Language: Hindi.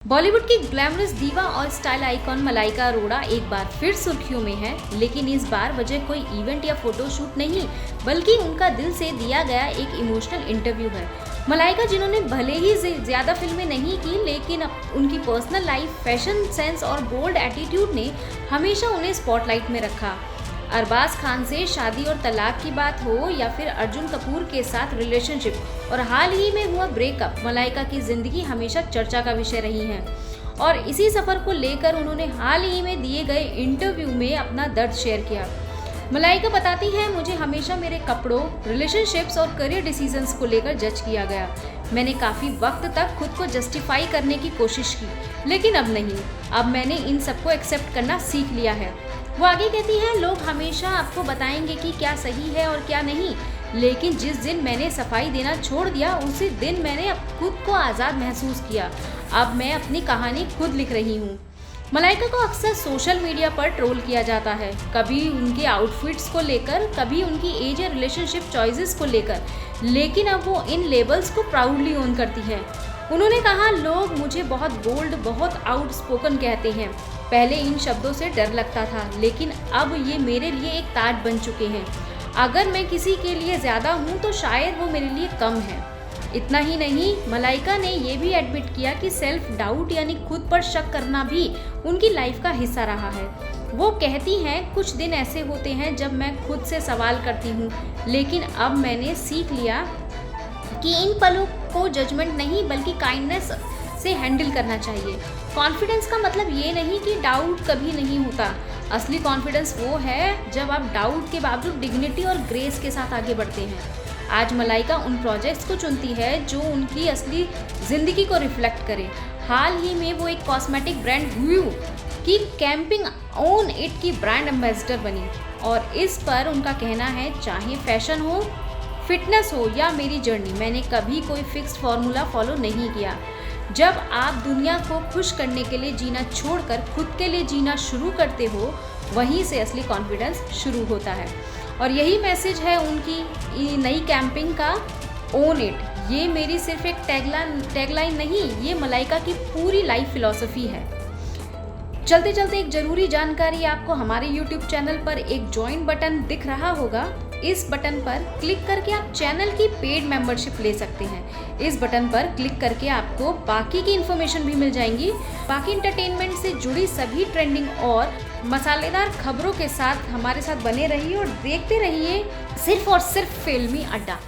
बॉलीवुड की ग्लैमरस दीवा और स्टाइल आइकॉन मलाइका अरोड़ा एक बार फिर सुर्खियों में है, लेकिन इस बार वजह कोई इवेंट या फोटोशूट नहीं, बल्कि उनका दिल से दिया गया एक इमोशनल इंटरव्यू है। मलाइका, जिन्होंने भले ही ज्यादा फिल्में नहीं की, लेकिन उनकी पर्सनल लाइफ, फैशन सेंस और बोल्ड एटीट्यूड ने हमेशा उन्हें स्पॉटलाइट में रखा। अरबाज खान से शादी और तलाक की बात हो या फिर अर्जुन कपूर के साथ रिलेशनशिप और हाल ही में हुआ ब्रेकअप, मलाइका की जिंदगी हमेशा चर्चा का विषय रही है। और इसी सफर को लेकर उन्होंने हाल ही में दिए गए इंटरव्यू में अपना दर्द शेयर किया। मलाइका बताती है, मुझे हमेशा मेरे कपड़ों, रिलेशनशिप्स और करियर डिसीजंस को लेकर जज किया गया। मैंने काफ़ी वक्त तक खुद को जस्टिफाई करने की कोशिश की, लेकिन अब नहीं। अब मैंने इन सबको एक्सेप्ट करना सीख लिया है। वो आगे कहती है, लोग हमेशा आपको बताएंगे कि क्या सही है और क्या नहीं, लेकिन जिस दिन मैंने सफाई देना छोड़ दिया, उसी दिन मैंने खुद को आज़ाद महसूस किया। अब मैं अपनी कहानी खुद लिख रही हूँ। मलाइका को अक्सर सोशल मीडिया पर ट्रोल किया जाता है, कभी उनके आउटफिट्स को लेकर, कभी उनकी एज या रिलेशनशिप चॉइसेस को लेकर, लेकिन अब वो इन लेबल्स को प्राउडली ओन करती है। उन्होंने कहा, लोग मुझे बहुत बोल्ड, बहुत आउटस्पोकन कहते हैं। पहले इन शब्दों से डर लगता था, लेकिन अब ये मेरे लिए एक ताज बन चुके हैं। अगर मैं किसी के लिए ज़्यादा हूँ तो शायद वो मेरे लिए कम है। इतना ही नहीं, मलाइका ने ये भी एडमिट किया कि सेल्फ डाउट यानी खुद पर शक करना भी उनकी लाइफ का हिस्सा रहा है। वो कहती हैं, कुछ दिन ऐसे होते हैं जब मैं खुद से सवाल करती हूँ, लेकिन अब मैंने सीख लिया कि इन पलों को जजमेंट नहीं बल्कि काइंडनेस से हैंडल करना चाहिए। कॉन्फिडेंस का मतलब ये नहीं कि डाउट कभी नहीं होता। असली कॉन्फिडेंस वो है जब आप डाउट के बावजूद डिग्निटी और ग्रेस के साथ आगे बढ़ते हैं। आज मलाइका उन प्रोजेक्ट्स को चुनती है जो उनकी असली ज़िंदगी को रिफ्लेक्ट करे। हाल ही में वो एक कॉस्मेटिक ब्रांड व्यू की कैंपिंग ओन इट की ब्रांड एम्बेसडर बनी, और इस पर उनका कहना है, चाहे फैशन हो, फिटनेस हो या मेरी जर्नी, मैंने कभी कोई फिक्स्ड फॉर्मूला फॉलो नहीं किया। जब आप दुनिया को खुश करने के लिए जीना छोड़कर खुद के लिए जीना शुरू करते हो, वहीं से असली कॉन्फिडेंस शुरू होता है। और यही मैसेज है उनकी नई कैंपिंग का, ओन इट। ये मेरी सिर्फ एक टैगलाइन नहीं, ये मलाइका की पूरी लाइफ फिलॉसफी है। चलते चलते एक ज़रूरी जानकारी, आपको हमारे YouTube चैनल पर एक ज्वाइन बटन दिख रहा होगा। इस बटन पर क्लिक करके आप चैनल की पेड मेंबरशिप ले सकते हैं। इस बटन पर क्लिक करके आपको बाकी की इन्फॉर्मेशन भी मिल जाएंगी। बाकी एंटरटेनमेंट से जुड़ी सभी ट्रेंडिंग और मसालेदार खबरों के साथ हमारे साथ बने रहिए और देखते रहिए सिर्फ और सिर्फ फिल्मी अड्डा।